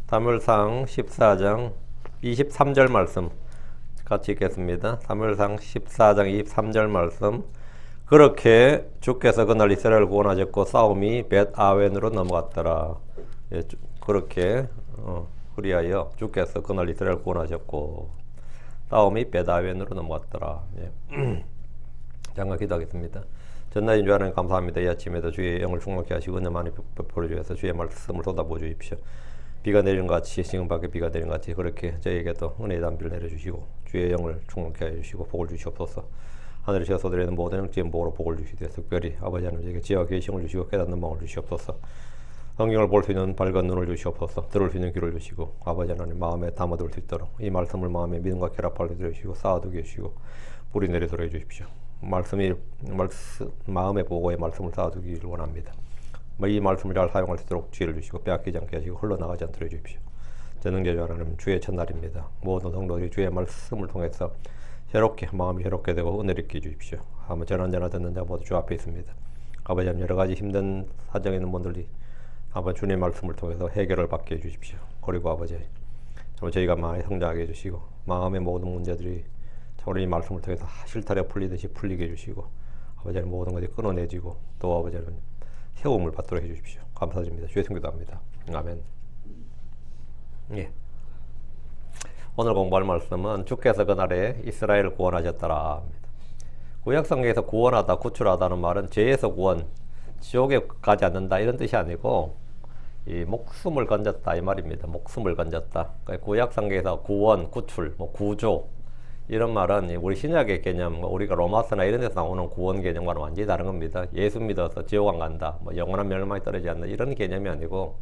사무엘상 14장 23절 말씀 같이 읽겠습니다. 사무엘상 14장 23절 말씀. 그렇게 주께서 그날 이스라엘을 구원하셨고 싸움이 벳아웬으로 넘어갔더라. 예, 그렇게 그리하여 주께서 그날 이스라엘을 구원하셨고 싸움이 벳아웬으로 넘어갔더라. 예. 잠깐 기도하겠습니다. 전날인 주 하나님 감사합니다. 이 아침에도 주의 영을 충만케 하시고 은혜 많이 베풀어 주셔서 주의 말씀을 쏟아부어 주십시오. 비가 내리는 것 같이 지금 밖에 비가 내리는 것 같이 그렇게 저희에게도 은혜의 담비를 내려주시고 주의 영을 충만케 해주시고 복을 주시옵소서. 하늘에 쏟아내리는 모든 영적인 복으로 복을 주시되 특별히 아버지 하나님 저에게 지혜와 계시를 주시고 깨닫는 마음을 주시옵소서. 성경을 볼 수 있는 밝은 눈을 주시옵소서. 들을 수 있는 귀를 주시고 아버지 하나님 마음에 담아둘 수 있도록 이 말씀을 마음에 믿음과 결합하게 해주시고 쌓아두게 해주시고 불이 내리도록 해주십시오. 마음의 보고의 말씀을 쌓아두기를 원합니다. 이 말씀을 잘 사용할 수 있도록 지혜를 주시고 빼앗기지 않게 하시고 흘러나가지 않도록 해주십시오. 전능자주 하나님 주의 첫날입니다. 모든 성도들이 주의 말씀을 통해서 새롭게 마음이 새롭게 되고 은혜를 있게 해주십시오. 한번 전환전화 듣는 자 모두 주 앞에 있습니다. 아버지 여러 가지 힘든 사정에 있는 분들이 한번 주님의 말씀을 통해서 해결을 받게 해주십시오. 그리고 아버지 저희가 많이 성장하게 해주시고 마음의 모든 문제들이 우리 이 말씀을 통해서 실타래 풀리듯이 풀리게 해주시고 아버지 모든 것이 끊어내지고 또 아버지 세움을 받도록 해주십시오. 감사드립니다. 주의 성기도합니다. 아멘. 예. 오늘 공부할 말씀은 주께서 그날에 이스라엘을 구원하셨더라. 구약성경에서 구원하다, 구출하다는 말은 죄에서 구원, 지옥에 가지 않는다 이런 뜻이 아니고 이 목숨을 건졌다 이 말입니다. 목숨을 건졌다. 그러니까 구약성경에서 구원, 구출, 구조 이런 말은 우리 신약의 개념, 우리가 로마서나 이런 데서 나오는 구원 개념과는 완전히 다른 겁니다. 예수 믿어서 지옥 안 간다, 영원한 멸망에 떨어지지 않는다 이런 개념이 아니고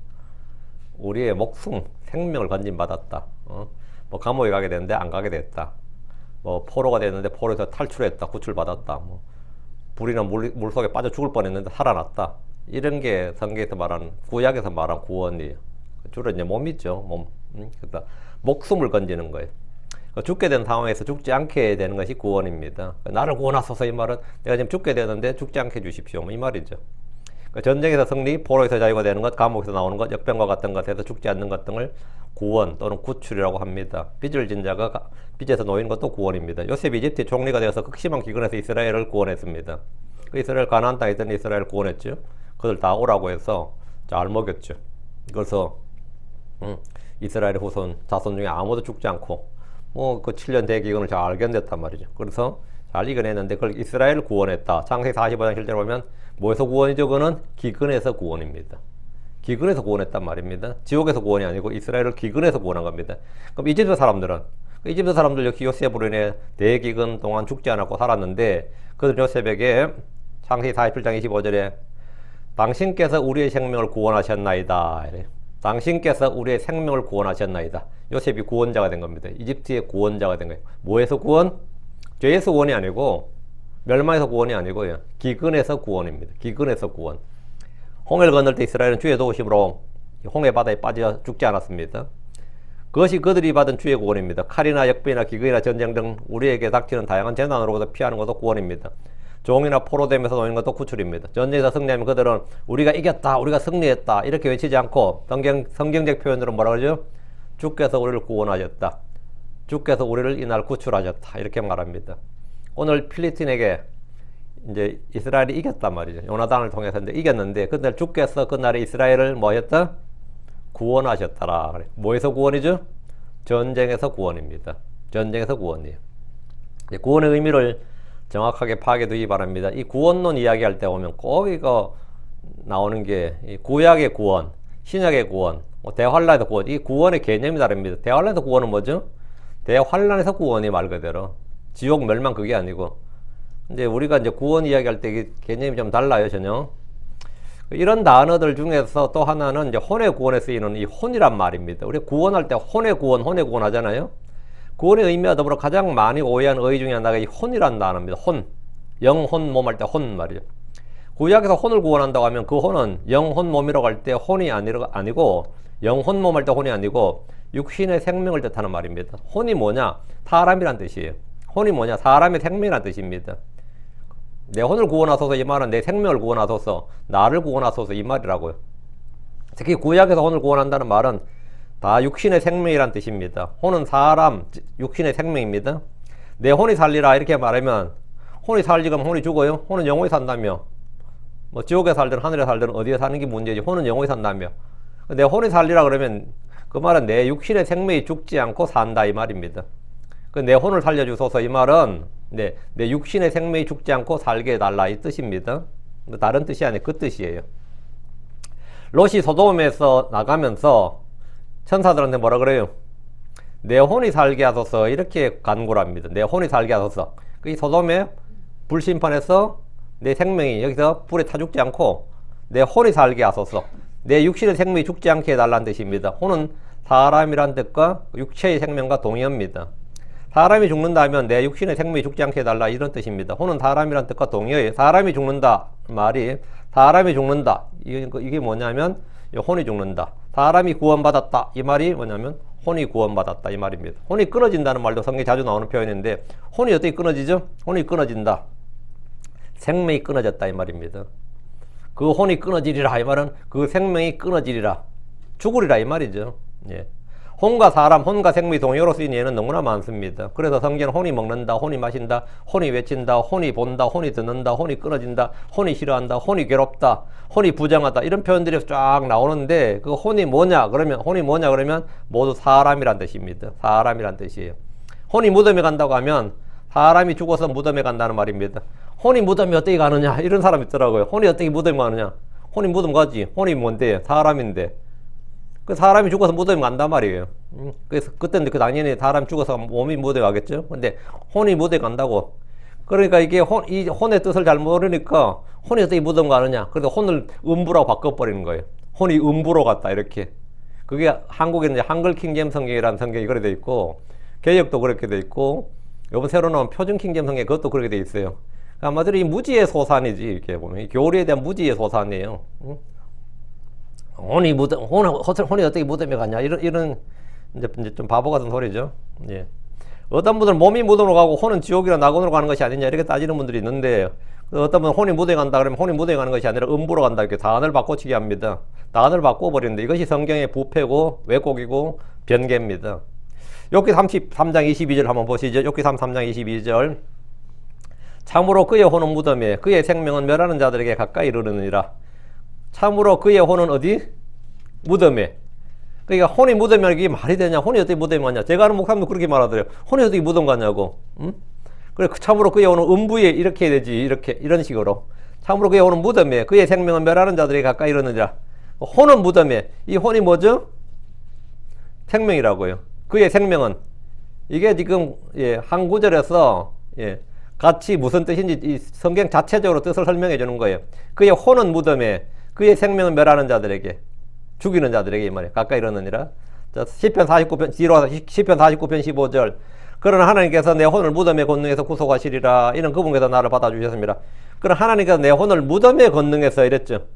우리의 목숨, 생명을 건진받았다. 감옥에 가게 됐는데 안 가게 됐다. 포로가 됐는데 포로에서 탈출했다, 구출받았다. 불이나 물속에 빠져 죽을 뻔했는데 살아났다. 이런 게 성경에서 말하는, 구약에서 말하는 구원이에요. 주로 이제 몸이죠. 그러니까 목숨을 건지는 거예요. 죽게 된 상황에서 죽지 않게 되는 것이 구원입니다. 나를 구원하소서 이 말은 내가 지금 죽게 되는데 죽지 않게 해주십시오 이 말이죠. 전쟁에서 승리, 포로에서 자유가 되는 것, 감옥에서 나오는 것, 역병과 같은 것에서 죽지 않는 것 등을 구원 또는 구출이라고 합니다. 빚을 진 자가 빚에서 놓이는 것도 구원입니다. 요셉이 이집트의 총리가 되어서 극심한 기근에서 이스라엘을 구원했습니다. 이스라엘 가나안 땅에 있던 이스라엘을 구원했죠. 그들 다 오라고 해서 잘 먹였죠. 그래서 이스라엘의 후손 자손 중에 아무도 죽지 않고 그 7년 대기근을 잘 견뎠단 말이죠. 그래서 잘 이겨냈는데 그걸 이스라엘을 구원했다. 창세기 45장 실제로 보면 뭐에서 구원이죠? 그는 기근에서 구원입니다. 기근에서 구원했단 말입니다. 지옥에서 구원이 아니고 이스라엘을 기근에서 구원한 겁니다. 그럼 이집트 사람들 역시 요셉으로 인해 대기근 동안 죽지 않았고 살았는데 그들 요셉에게 창세기 47장 25절에 당신께서 우리의 생명을 구원하셨나이다. 이래요. 당신께서 우리의 생명을 구원하셨나이다. 요셉이 구원자가 된 겁니다. 이집트의 구원자가 된 거예요. 뭐에서 구원? 죄에서 구원이 아니고 멸망에서 구원이 아니고요. 기근에서 구원입니다. 기근에서 구원. 홍해를 건널 때 이스라엘은 주의 도우심으로 홍해 바다에 빠져 죽지 않았습니다. 그것이 그들이 받은 주의 구원입니다. 칼이나 역병이나 기근이나 전쟁 등 우리에게 닥치는 다양한 재난으로부터 피하는 것도 구원입니다. 종이나 포로되면서 놓이는 것도 구출입니다. 전쟁에서 승리하면 그들은 우리가 이겼다, 우리가 승리했다 이렇게 외치지 않고 성경적 표현으로 뭐라 그러죠? 주께서 우리를 구원하셨다. 주께서 우리를 이날 구출하셨다 이렇게 말합니다. 오늘 필리스틴에게 이제 이스라엘이 이겼단 말이죠. 요나단을 통해서 이겼는데 그날 주께서 그날에 이스라엘을 뭐 하셨다? 구원하셨더라. 그래. 뭐에서 구원이죠? 전쟁에서 구원입니다. 전쟁에서 구원이에요. 구원의 의미를 정확하게 파악해두기 바랍니다. 이 구원론 이야기할 때 보면 꼭 이거 나오는 게 구약의 구원, 신약의 구원, 대환란에서 구원, 이 구원의 개념이 다릅니다. 대환란에서 구원은 뭐죠? 대환란에서 구원이 말 그대로 지옥 멸망 그게 아니고 이제 우리가 이제 구원 이야기할 때 개념이 좀 달라요 전혀. 이런 단어들 중에서 또 하나는 이제 혼의 구원에 쓰이는 이 혼이란 말입니다. 우리 구원할 때 혼의 구원 하잖아요. 구원의 의미와 더불어 가장 많이 오해한 의 중에 하나가 이 혼이란 단어입니다. 혼, 영혼 몸 할 때 혼 말이죠. 구약에서 혼을 구원한다고 하면 그 혼은 영혼 몸이라고 할 때 혼이 아니고 영혼 몸 할 때 혼이 아니고 육신의 생명을 뜻하는 말입니다. 혼이 뭐냐? 사람이란 뜻이에요. 혼이 뭐냐? 사람의 생명이란 뜻입니다. 내 혼을 구원하소서 이 말은 내 생명을 구원하소서, 나를 구원하소서 이 말이라고요. 특히 구약에서 혼을 구원한다는 말은 다 육신의 생명이란 뜻입니다. 혼은 사람, 육신의 생명입니다. 내 혼이 살리라 이렇게 말하면 혼이 살지 그럼 혼이 죽어요? 혼은 영원히 산다며. 뭐 지옥에 살든 하늘에 살든 어디에 사는 게 문제지. 혼은 영원히 산다며. 내 혼이 살리라 그러면 그 말은 내 육신의 생명이 죽지 않고 산다 이 말입니다. 내 혼을 살려주소서 이 말은 내 육신의 생명이 죽지 않고 살게 해달라 이 뜻입니다. 다른 뜻이 아니에요. 그 뜻이에요. 롯이 소돔에서 나가면서 천사들한테 뭐라 그래요? 내 혼이 살게 하소서 이렇게 간구를 합니다. 내 혼이 살게 하소서. 이 소돔에 불심판에서 내 생명이 여기서 불에 타 죽지 않고 내 혼이 살게 하소서. 내 육신의 생명이 죽지 않게 해달라는 뜻입니다. 혼은 사람이란 뜻과 육체의 생명과 동의어입니다. 사람이 죽는다면 내 육신의 생명이 죽지 않게 해달라 이런 뜻입니다. 혼은 사람이란 뜻과 동의어예요. 사람이 죽는다 말이 사람이 죽는다 이게 뭐냐면 혼이 죽는다. 사람이 구원받았다 이 말이 뭐냐면 혼이 구원받았다 이 말입니다. 혼이 끊어진다는 말도 성경에 자주 나오는 표현인데 혼이 어떻게 끊어지죠? 혼이 끊어진다. 생명이 끊어졌다 이 말입니다. 그 혼이 끊어지리라 이 말은 그 생명이 끊어지리라 죽으리라 이 말이죠. 예. 혼과 사람, 혼과 생명이 동의어로 쓰인 예는 너무나 많습니다. 그래서 성경은 혼이 먹는다, 혼이 마신다, 혼이 외친다, 혼이 본다, 혼이 듣는다, 혼이 끊어진다, 혼이 싫어한다, 혼이 괴롭다, 혼이 부정하다 이런 표현들이 쫙 나오는데 그 혼이 뭐냐 그러면 모두 사람이란 뜻입니다. 사람이란 뜻이에요. 혼이 무덤에 간다고 하면 사람이 죽어서 무덤에 간다는 말입니다. 혼이 무덤에 어떻게 가느냐 이런 사람 있더라고요. 혼이 어떻게 무덤에 가느냐. 혼이 무덤 가지. 혼이 뭔데? 사람인데. 그 사람이 죽어서 무덤에 간단 말이에요. 그래서 그때는 그 당연히 사람 죽어서 몸이 무덤에 가겠죠. 근데 혼이 무덤에 간다고. 그러니까 이게 이 혼의 뜻을 잘 모르니까 혼이 어떻게 무덤 가느냐. 그래서 혼을 음부라고 바꿔버리는 거예요. 혼이 음부로 갔다 이렇게. 그게 한국에는 한글 킹제임스 성경이라는 성경이 그렇게 돼 있고 개역도 그렇게 돼 있고 요번 새로 나온 표준 킹제임스 성경 그것도 그렇게 돼 있어요. 아마도 이 무지의 소산이지 이렇게 보면 이 교리에 대한 무지의 소산이에요. 혼이 어떻게 무덤에 갔냐 이런 이제 좀 바보 같은 소리죠. 예. 어떤 분들은 몸이 무덤으로 가고 혼은 지옥이나 낙원으로 가는 것이 아니냐 이렇게 따지는 분들이 있는데 어떤 분은 혼이 무덤에 간다 그러면 혼이 무덤에 가는 것이 아니라 음부로 간다 이렇게 단어를 바꿔치기 합니다. 단어를 바꿔버리는데 이것이 성경의 부패고 왜곡이고 변개입니다. 욥기 33장 22절 한번 보시죠. 욥기 33장 22절 참으로 그의 혼은 무덤에 그의 생명은 멸하는 자들에게 가까이 이르느니라. 참으로 그의 혼은 어디? 무덤에. 그러니까 혼이 무덤에 이게 말이 되냐? 혼이 어떻게 무덤에 가냐? 제가 아는 목사님도 그렇게 말하더래요. 혼이 어떻게 무덤 가냐고. 응? 그래 참으로 그의 혼은 음부에 이렇게 해야 되지. 이런 식으로. 참으로 그의 혼은 무덤에 그의 생명은 멸하는 자들에게 가까이 이르느니라. 혼은 무덤에. 이 혼이 뭐죠? 생명이라고요. 그의 생명은 이게 지금 한 구절에서 같이 무슨 뜻인지 이 성경 자체적으로 뜻을 설명해 주는 거예요. 그의 혼은 무덤에 그의 생명은 멸하는 자들에게 죽이는 자들에게 이 말이에요. 가까이 이르느니라. 자, 시편 49편 뒤로 시편 49편 15절 그러나 하나님께서 내 혼을 무덤의 권능에서 구속하시리라. 이는 그분께서 나를 받아주셨습니다. 그러나 하나님께서 내 혼을 무덤의 권능에서 이랬죠.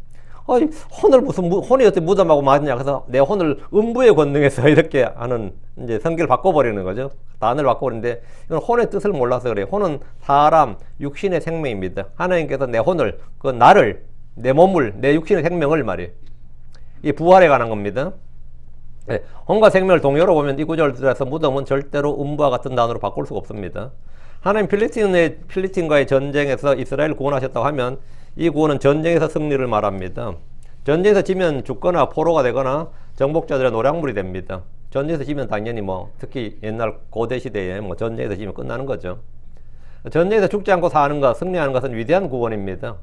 혼이 어떻게 무덤하고 맞냐. 그래서 내 혼을 음부의 권능에서 이렇게 하는 이제 성격을 바꿔버리는 거죠. 단어를 바꿔버리는데 이건 혼의 뜻을 몰라서 그래요. 혼은 사람, 육신의 생명입니다. 하나님께서 내 혼을, 나를, 내 몸을, 내 육신의 생명을 말이에요. 이 부활에 관한 겁니다. 네, 혼과 생명을 동요로 보면 이 구절에서 무덤은 절대로 음부와 같은 단어로 바꿀 수가 없습니다. 하나님 필리스틴과의 전쟁에서 이스라엘을 구원하셨다고 하면 이 구원은 전쟁에서 승리를 말합니다. 전쟁에서 지면 죽거나 포로가 되거나 정복자들의 노략물이 됩니다. 전쟁에서 지면 당연히 특히 옛날 고대 시대에 전쟁에서 지면 끝나는 거죠. 전쟁에서 죽지 않고 사는 것, 승리하는 것은 위대한 구원입니다.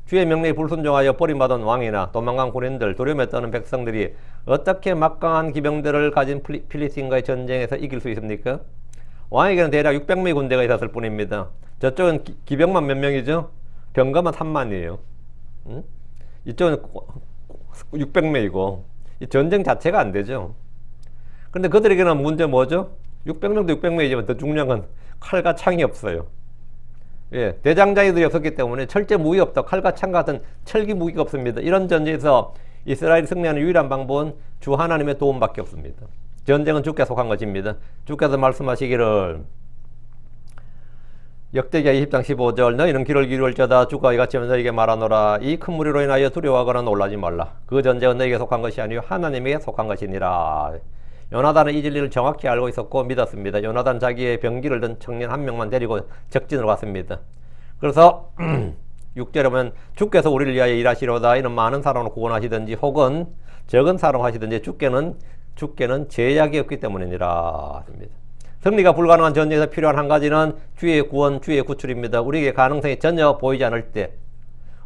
주의 명령에 불순종하여 버림받은 왕이나 도망간 군인들, 두려움에 떠는 백성들이 어떻게 막강한 기병들을 가진 필리스틴과의 전쟁에서 이길 수 있습니까? 왕에게는 대략 600명의 군대가 있었을 뿐입니다. 저쪽은 기병만 몇 명이죠? 병가만 3만이에요. 응? 이쪽은 600명이고 이 전쟁 자체가 안 되죠. 그런데 그들에게는 문제 뭐죠? 600명도 600명이지만 더 중요한 건 칼과 창이 없어요. 대장장이들이 없었기 때문에 철제 무기 없다. 칼과 창 같은 철기 무기가 없습니다. 이런 전쟁에서 이스라엘이 승리하는 유일한 방법은 주 하나님의 도움밖에 없습니다. 전쟁은 주께 속한 것입니다. 주께서 말씀하시기를 역대기야 20장 15절 너희는 귀를 기울일지어다 주가 이같이 너희에게 말하노라 이 큰 무리로 인하여 두려워하거나 놀라지 말라 그 전쟁은 너희에게 속한 것이 아니요 하나님에게 속한 것이니라. 요나단은 이 진리를 정확히 알고 있었고 믿었습니다. 요나단 자기의 병기를 든 청년 한 명만 데리고 적진으로 갔습니다. 그래서 6절에 보면 주께서 우리를 위하여 일하시려다 이는 많은 사람을 구원하시든지 혹은 적은 사람 하시든지 주께는 제약이 없기 때문이니라. 승리가 불가능한 전쟁에서 필요한 한 가지는 주의 구원, 주의 구출입니다. 우리에게 가능성이 전혀 보이지 않을 때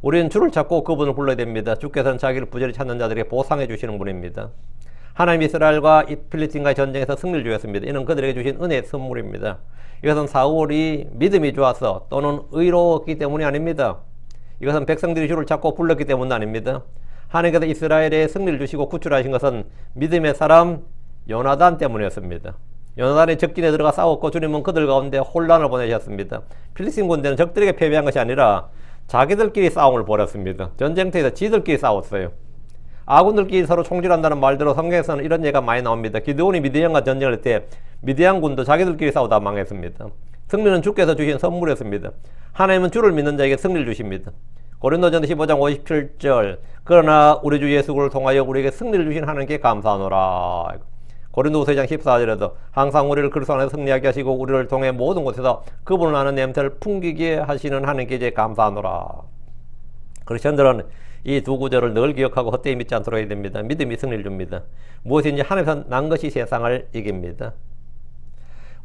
우리는 주를 찾고 그분을 불러야 됩니다. 주께서는 자기를 부지런히 찾는 자들에게 보상해 주시는 분입니다. 하나님 이스라엘과 필리스틴과의 전쟁에서 승리를 주셨습니다. 이는 그들에게 주신 은혜의 선물입니다. 이것은 사울이 믿음이 좋아서 또는 의로웠기 때문이 아닙니다. 이것은 백성들이 주를 찾고 불렀기 때문은 아닙니다. 하나님께서 이스라엘에 승리를 주시고 구출하신 것은 믿음의 사람 요나단 때문이었습니다. 요나단이 적진에 들어가 싸웠고 주님은 그들 가운데 혼란을 보내셨습니다. 필리스틴 군대는 적들에게 패배한 것이 아니라 자기들끼리 싸움을 벌였습니다. 전쟁터에서 지들끼리 싸웠어요. 아군들끼리 서로 총질한다는 말대로 성경에서는 이런 예가 많이 나옵니다. 기드온이 미디안과 전쟁을 할 때 미디안 군도 자기들끼리 싸우다 망했습니다. 승리는 주께서 주신 선물이었습니다. 하나님은 주를 믿는 자에게 승리를 주십니다. 고린도전서 15장 57절 그러나 우리 주 예수를 통하여 우리에게 승리를 주신 하나님께 감사하노라. 고린도후서 2장 14절에도 항상 우리를 그리스도 안에서 승리하게 하시고 우리를 통해 모든 곳에서 그분을 아는 냄새를 풍기게 하시는 하나님께 이제 감사하노라. 그리스천들은 이 두 구절을 늘 기억하고 헛되이 믿지 않도록 해야 됩니다. 믿음이 승리를 줍니다. 무엇인지 하나님에서 난 것이 세상을 이깁니다.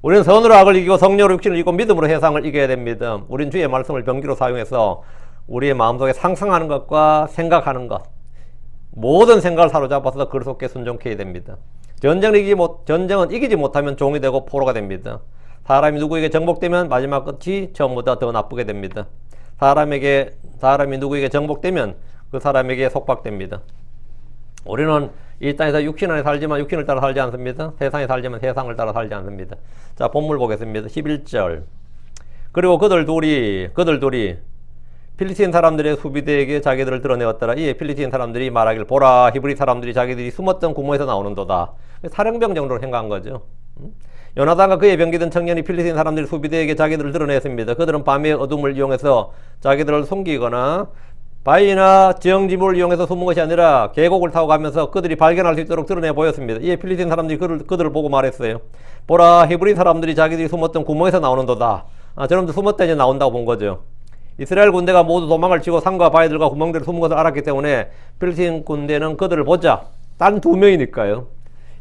우리는 선으로 악을 이기고 성령으로 육신을 이기고 믿음으로 세상을 이겨야 됩니다. 우리는 주의 말씀을 병기로 사용해서 우리의 마음속에 상상하는 것과 생각하는 것 모든 생각을 사로잡아서 그리스도께 순종해야 됩니다. 전쟁은 이기지 못하면 종이 되고 포로가 됩니다. 사람이 누구에게 정복되면 마지막 끝이 전보다 더 나쁘게 됩니다. 사람이 누구에게 정복되면 그 사람에게 속박됩니다. 우리는 이 땅에서 육신 안에 살지만 육신을 따라 살지 않습니다. 세상에 살지만 세상을 따라 살지 않습니다. 자, 본문 보겠습니다. 11절. 그리고 그들 둘이 필리스틴 사람들의 수비대에게 자기들을 드러내었더라. 이에 필리스틴 사람들이 말하길 보라 히브리 사람들이 자기들이 숨었던 구멍에서 나오는도다. 사령병 정도로 생각한 거죠. 요나단과 그의 병기든 청년이 필리스틴 사람들이 수비대에게 자기들을 드러냈습니다. 그들은 밤의 어둠을 이용해서 자기들을 숨기거나 바위나 지형지물을 이용해서 숨은 것이 아니라 계곡을 타고 가면서 그들이 발견할 수 있도록 드러내 보였습니다. 이에 필리스틴 사람들이 그들을 보고 말했어요. 보라 히브리 사람들이 자기들이 숨었던 구멍에서 나오는도다. 저놈들 숨었다 이제 나온다고 본 거죠. 이스라엘 군대가 모두 도망을 치고 산과 바위들과 구멍들을 숨은 것을 알았기 때문에 필리스틴 군대는 그들을 보자. 단 두 명이니까요.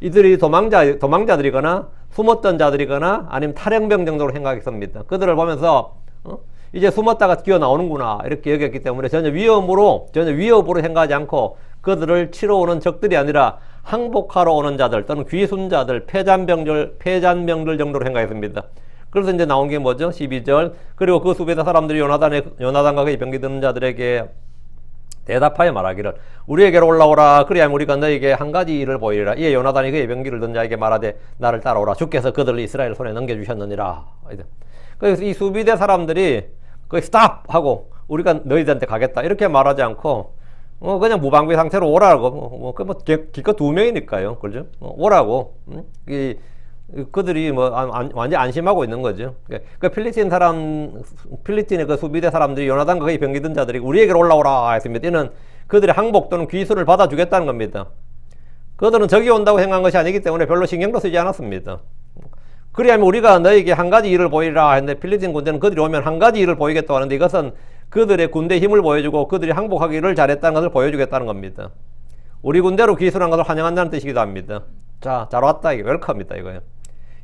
이들이 도망자들이거나 숨었던 자들이거나 아니면 탈영병 정도로 생각했습니다. 그들을 보면서 이제 숨었다가 기어 나오는구나 이렇게 여겼기 때문에 전혀 위협으로 생각하지 않고 그들을 치러 오는 적들이 아니라 항복하러 오는 자들 또는 귀순자들 패잔병들 정도로 생각했습니다. 그래서 이제 나온 게 뭐죠? 12절. 그리고 그 수배다 사람들이 요나단과 그의 병기 드는 자들에게 대답하여 말하기를 우리에게로 올라오라. 그리하면 우리가 너에게 한 가지 일을 보이리라. 이에 요나단이 그의 병기를 든 자에게 말하되 나를 따라오라. 주께서 그들을 이스라엘 손에 넘겨주셨느니라. 그래서 이 수비대 사람들이 거기 스탑 하고 우리가 너희들한테 가겠다 이렇게 말하지 않고 그냥 무방비 상태로 오라고 기껏 두 명이니까요. 그죠? 오라고. 그들이 완전 안심하고 있는 거죠. 그 필리스틴의 그 수비대 사람들이 요나단과 그의 병기든 자들이 우리에게로 올라오라 했습니다. 이는 그들의 항복 또는 귀순을 받아주겠다는 겁니다. 그들은 적이 온다고 생각한 것이 아니기 때문에 별로 신경도 쓰지 않았습니다. 그리하면 우리가 너에게 한 가지 일을 보이라 했는데 필리스틴 군대는 그들이 오면 한 가지 일을 보이겠다고 하는데 이것은 그들의 군대 힘을 보여주고 그들이 항복하기를 잘했다는 것을 보여주겠다는 겁니다. 우리 군대로 귀순한 것을 환영한다는 뜻이기도 합니다. 자, 잘 왔다. 이게 웰컴이다 이거예요.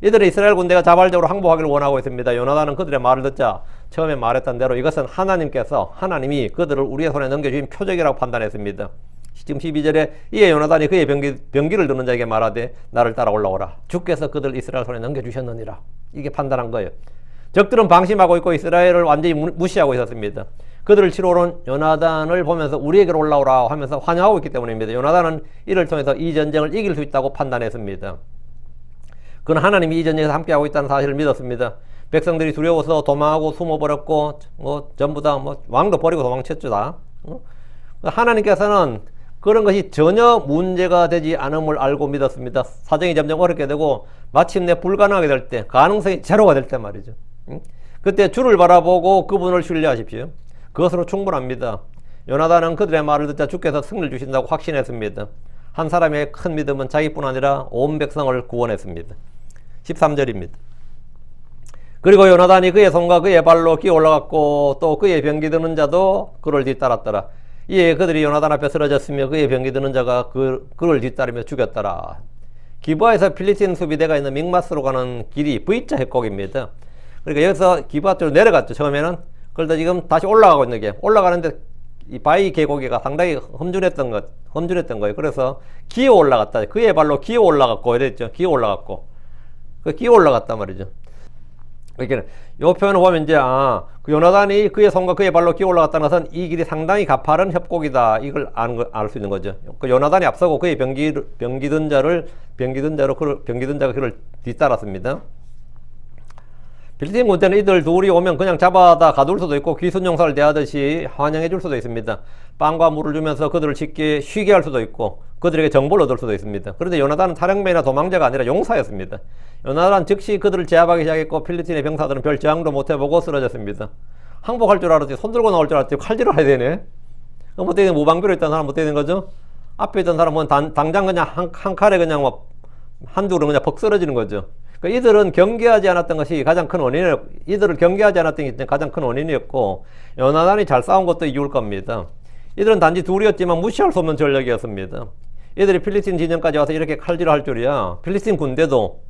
이들은 이스라엘 군대가 자발적으로 항복하기를 원하고 있습니다. 요나단은 그들의 말을 듣자 처음에 말했던 대로 이것은 하나님이 그들을 우리의 손에 넘겨주신 표적이라고 판단했습니다. 지금 12절에 이에 요나단이 그의 병기를 드는 자에게 말하되 나를 따라 올라오라. 주께서 그들 이스라엘 손에 넘겨주셨느니라. 이게 판단한 거예요. 적들은 방심하고 있고 이스라엘을 완전히 무시하고 있었습니다. 그들을 치러 오는 요나단을 보면서 우리에게로 올라오라 하면서 환영하고 있기 때문입니다. 요나단은 이를 통해서 이 전쟁을 이길 수 있다고 판단했습니다. 그는 하나님이 이 전쟁에서 함께하고 있다는 사실을 믿었습니다. 백성들이 두려워서 도망하고 숨어버렸고 전부 다 왕도 버리고 도망쳤죠 다. 하나님께서는 그런 것이 전혀 문제가 되지 않음을 알고 믿었습니다. 사정이 점점 어렵게 되고 마침내 불가능하게 될 때, 가능성이 제로가 될 때 말이죠. 그때 주를 바라보고 그분을 신뢰하십시오. 그것으로 충분합니다. 요나단은 그들의 말을 듣자 주께서 승리를 주신다고 확신했습니다. 한 사람의 큰 믿음은 자기뿐 아니라 온 백성을 구원했습니다. 13절입니다. 그리고 요나단이 그의 손과 그의 발로 기어 올라갔고 또 그의 병기 드는 자도 그를 뒤따랐더라. 이에 그들이 요나단 앞에 쓰러졌으며 그의 병기 드는 자가 그를 뒤따르며 죽였더라. 기브아에서 필리스틴 수비대가 있는 믹마스로 가는 길이 V자 협곡입니다. 그러니까 여기서 기브아 쪽으로 내려갔죠. 처음에는. 그런데 지금 다시 올라가고 있는 게, 올라가는데 이 바위 계곡이가 상당히 험준했던 거예요. 그래서 기어 올라갔다. 그의 발로 기어 올라갔고 이랬죠. 기어 올라갔고. 기어 올라갔단 말이죠. 그러니까 이 표현을 보면 이제 그 요나단이 그의 손과 그의 발로 기어 올라갔다는 것은 이 길이 상당히 가파른 협곡이다. 이걸 알 수 있는 거죠. 그 요나단이 앞서고 그의 병기 든 자가 그를 뒤따랐습니다. 필리스틴 군대는 이들 둘이 오면 그냥 잡아다 가둘 수도 있고 귀순용사를 대하듯이 환영해 줄 수도 있습니다. 빵과 물을 주면서 그들을 쉬게 할 수도 있고 그들에게 정보를 얻을 수도 있습니다. 그런데 요나단은 탈영맨이나 도망자가 아니라 용사였습니다. 요나단은 즉시 그들을 제압하기 시작했고 필리스틴의 병사들은 별 저항도 못해보고 쓰러졌습니다. 항복할 줄 알았더니 손 들고 나올 줄 알았더니 칼질을 해야 되네. 그럼 어떻게 되는, 무방비로 있던 사람은 어떻게 되는 거죠? 앞에 있던 사람은 당장 그냥 한 칼에 그냥 뭐 한두 그릇 그냥 퍽 쓰러지는 거죠. 그러니까 이들은 경계하지 않았던 것이 가장 큰 원인이었고, 이들을 경계하지 않았던 게 가장 큰 원인이었고, 요나단이 잘 싸운 것도 이유일 겁니다. 이들은 단지 둘이었지만 무시할 수 없는 전력이었습니다. 이들이 필리스틴 진영까지 와서 이렇게 칼질을 할 줄이야. 필리스틴 군대도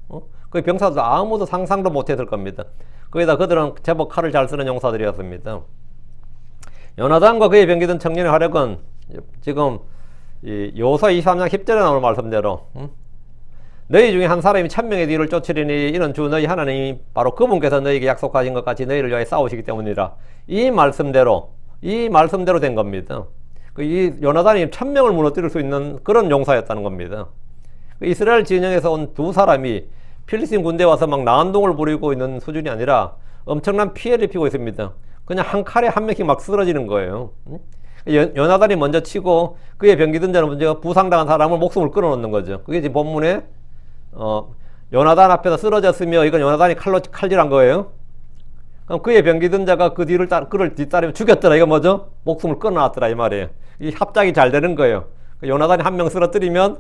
그 병사도 아무도 상상도 못했을 겁니다. 거기다 그들은 제법 칼을 잘 쓰는 용사들이었습니다. 요나단과 그의 병기든 청년의 활약은 지금 여호수아 23장 10절에 나오는 말씀대로 너희 중에 한 사람이 1000명의 뒤를 쫓으리니 이는 주 너희 하나님이 바로 그분께서 너희에게 약속하신 것 같이 너희를 위하여 싸우시기 때문이라. 이 말씀대로 된 겁니다. 이 요나단이 1000명을 무너뜨릴 수 있는 그런 용사였다는 겁니다. 이스라엘 진영에서 온 두 사람이 필리스틴 군대에 와서 막 난동을 부리고 있는 수준이 아니라 엄청난 피해를 입히고 있습니다. 그냥 한 칼에 한 명씩 막 쓰러지는 거예요. 요나단이 먼저 치고 그의 병기든 자는 먼저 부상당한 사람을 목숨을 끊어놓는 거죠. 그게 지금 본문에 요나단 앞에서 쓰러졌으며 이건 요나단이 칼로 칼질한 거예요. 그럼 그의 병기든 자가 그 뒤를 그를 뒤따르며 죽였더라. 이거 뭐죠? 목숨을 끊어놨더라 이 말이에요. 이 합작이 잘 되는 거예요. 요나단이 한 명 쓰러뜨리면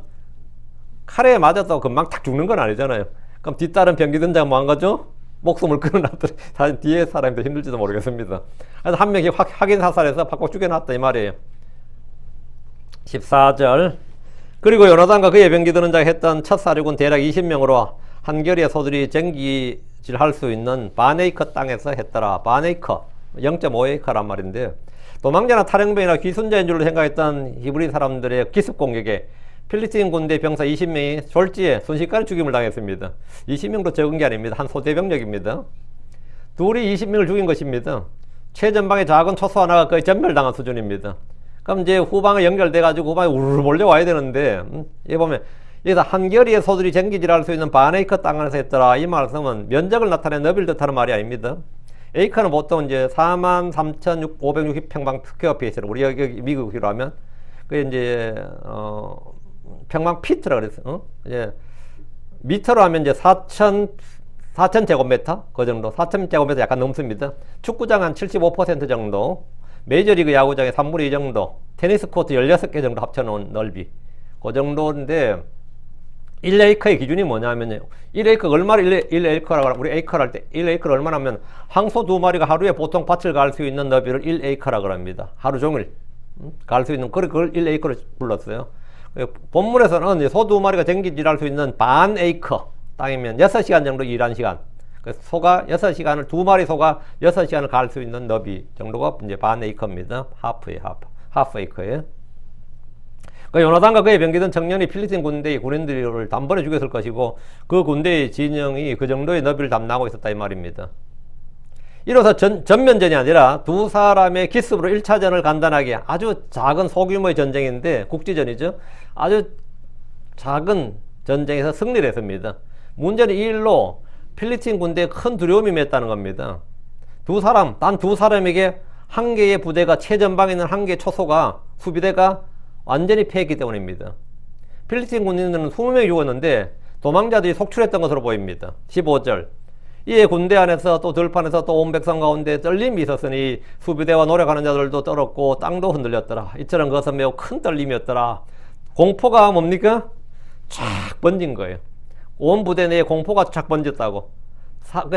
칼에 맞아서 금방 탁 죽는 건 아니잖아요. 그럼 뒤따른 병기든 자가 뭐 한 거죠? 목숨을 끊어놨더라. 사실 뒤에 사람이 더 힘들지도 모르겠습니다. 그래서 한 명이 확인 사살해서 팍팍 죽여놨다 이 말이에요. 14절. 그리고 요나단과 그의 병기드는 자가 했던 첫 사륙은 대략 20명으로 한겨레 소들이 쟁기질할 수 있는 바네이커 땅에서 했더라. 바네이커 0.5에이커란 말인데, 도망자나 탈영병이나 귀순자인 줄로 생각했던 히브리 사람들의 기습 공격에 필리스틴 군대 병사 20명이 졸지에 순식간에 죽임을 당했습니다. 20명도 적은 게 아닙니다. 한 소대병력입니다. 둘이 20명을 죽인 것입니다. 최전방의 작은 초소 하나가 거의 전멸당한 수준입니다. 그럼 이제 후방에 연결돼가지고 후방에 우르르 몰려와야 되는데, 여기 보면, 여기서 한겨레의 소들이 쟁기질할 수 있는 바네이커 땅 안에서 했더라. 이 말씀은 면적을 나타낸 너비를 뜻하는 말이 아닙니다. 에이커는 보통 이제 43,560평방 스퀘어 피트로, 우리 여기 미국으로 하면, 그 이제, 평방 피트라 그랬어요. 이제, 미터로 하면 이제 4,000제곱미터? 그 정도. 4,000제곱미터 약간 넘습니다. 축구장 한 75% 정도. 메이저리그 야구장의 3분의 2 정도, 테니스 코트 16개 정도 합쳐놓은 넓이, 그 정도인데, 1에이커의 기준이 뭐냐면요, 1에이커가 얼마나 1에이커라고, 우리 에이커를 할 때 1에이커를 얼마나 하면 황소 2마리가 하루에 보통 밭을 갈 수 있는 너비를 1에이커라고 합니다. 하루 종일 갈 수 있는, 그걸 1에이커로 불렀어요. 본문에서는 소 2마리가 쟁기질할 수 있는 반 에이커 땅이면 6시간 정도 일한 시간, 소가 6시간을, 2마리 소가 6시간을 갈 수 있는 너비 정도가 이제 반 에이커입니다. 하프 에이커에. 요나단과 그의 병기든 청년이 필리스틴 군대의 군인들을 단번에 죽였을 것이고, 그 군대의 진영이 그 정도의 너비를 담당하고 있었다 이 말입니다. 이로써 전면전이 아니라 두 사람의 기습으로 1차전을 간단하게, 아주 작은 소규모의 전쟁인데, 국지전이죠. 아주 작은 전쟁에서 승리를 했습니다. 문제는 이 일로 필리스틴 군대에 큰 두려움이 맺었다는 겁니다. 단 두 사람에게 한 개의 부대가, 최전방에 있는 한 개의 초소가, 수비대가 완전히 패했기 때문입니다. 필리스틴 군인들은 20명이 죽었는데 도망자들이 속출했던 것으로 보입니다. 15절. 이에 군대 안에서 또 들판에서 또 온 백성 가운데 떨림이 있었으니 수비대와 노력하는 자들도 떨었고 땅도 흔들렸더라. 이처럼 그것은 매우 큰 떨림이었더라. 공포가 뭡니까? 쫙 번진 거예요. 온 부대 내에 공포가 쫙 번졌다고.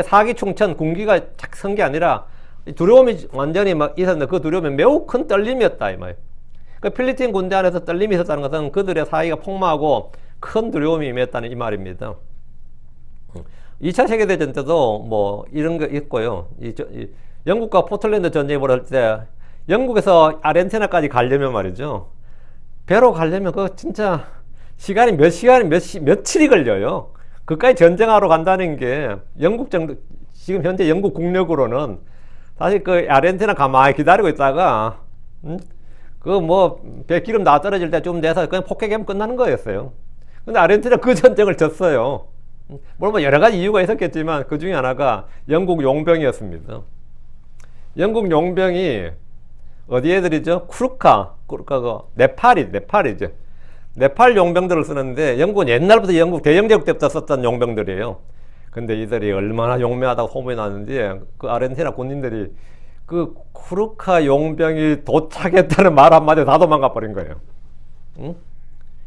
사기충천, 군기가 착 선 게 아니라 두려움이 완전히 막 있었는데 그 두려움이 매우 큰 떨림이었다 이 말이에요. 그 필리핀 군대 안에서 떨림이 있었다는 것은 그들의 사기가 폭망하고 큰 두려움이 임했다는 이 말입니다. 2차 세계대전 때도 뭐 이런 거 있고요. 영국과 포틀랜드 전쟁이 벌어질 때 영국에서 아르헨티나까지 가려면 말이죠. 배로 가려면 그거 진짜 시간이 며칠이 걸려요. 그까지 전쟁하러 간다는 게 영국 정도, 지금 현재 영국 국력으로는 사실 그 아르헨티나 가만히 기다리고 있다가, 그 뭐, 배 기름 다 떨어질 때 좀 돼서 그냥 폭격하면 끝나는 거였어요. 근데 아르헨티나 그 전쟁을 졌어요. 물론 뭐 여러 가지 이유가 있었겠지만 그 중에 하나가 영국 용병이었습니다. 영국 용병이 어디 애들이죠? 쿠르카가 네팔이죠. 네팔 용병들을 쓰는데 영국은 옛날부터 영국 대영제국 때부터 썼던 용병들이에요. 근데 이들이 얼마나 용맹하다고 소문이 나는지 그 아르헨티나 군인들이 그 쿠르카 용병이 도착했다는 말 한마디에 다 도망가 버린 거예요. 응?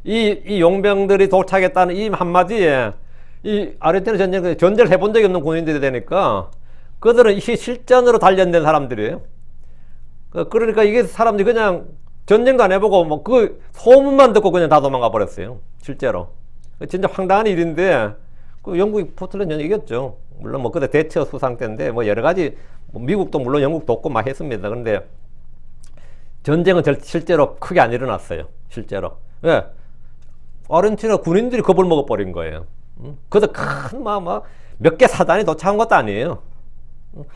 이 용병들이 도착했다는 이 한마디에 이 아르헨티나 전쟁을 해본 적이 없는 군인들이 되니까 그들은 이 실전으로 단련된 사람들이에요. 그러니까 이게 사람들이 그냥 전쟁도 안 해보고 뭐 그 소문만 듣고 그냥 다 도망가 버렸어요. 실제로. 진짜 황당한 일인데 그 영국이 포틀랜드 전쟁 이겼죠. 물론 뭐 그때 대처 수상 때인데 뭐 여러 가지 뭐 미국도 물론 영국도 없고 막 했습니다. 그런데 전쟁은 실제로 크게 안 일어났어요. 실제로. 왜? 아르헨티나 군인들이 겁을 먹어버린 거예요. 그래서 큰 막 몇 개 사단이 도착한 것도 아니에요.